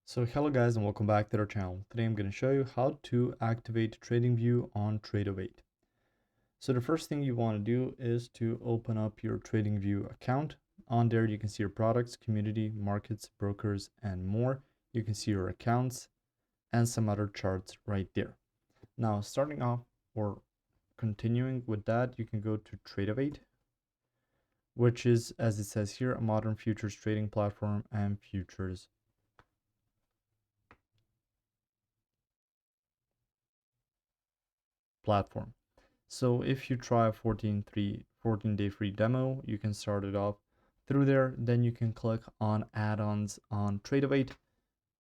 So hello guys and welcome back to our channel. Today I'm going to show you how to activate TradingView on Tradovate. So the first thing you want to do is to open up your TradingView account. On there you can see your products, community, markets, brokers, and more. You can see your accounts and some other charts right there. Now starting off or continuing with that, you can go to Tradovate, which is, as it says here, a modern futures trading platform and futures platform. So if you try a 14-day free demo, you can start it off through there. Then you can click on add-ons on Tradovate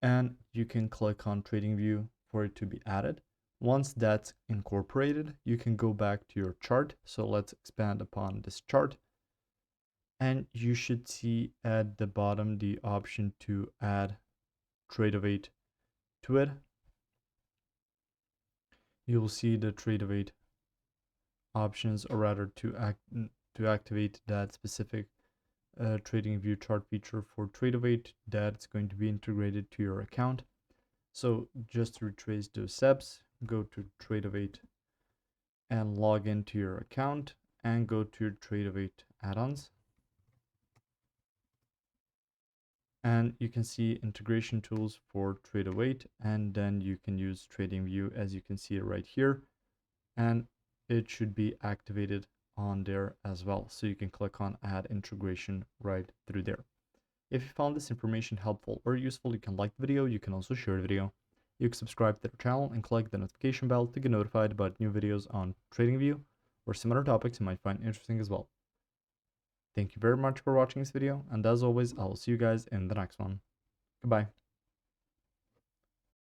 and you can click on TradingView for it to be added. Once that's incorporated, you can go back to your chart. So let's expand upon this chart. And you should see at the bottom the option to add Tradovate to it. You'll see the Tradovate options, or rather to activate that specific TradingView chart feature for Tradovate that's going to be integrated to your account. So just to retrace those steps, go to Tradovate and log into your account and go to your Tradovate add-ons. And you can see integration tools for Tradovate, and then you can use TradingView as you can see it right here, and it should be activated on there as well. So you can click on add integration right through there. If you found this information helpful or useful, you can like the video. You can also share the video. You can subscribe to the channel and click the notification bell to get notified about new videos on TradingView or similar topics you might find interesting as well. Thank you very much for watching this video, and as always, I will see you guys in the next one. Goodbye.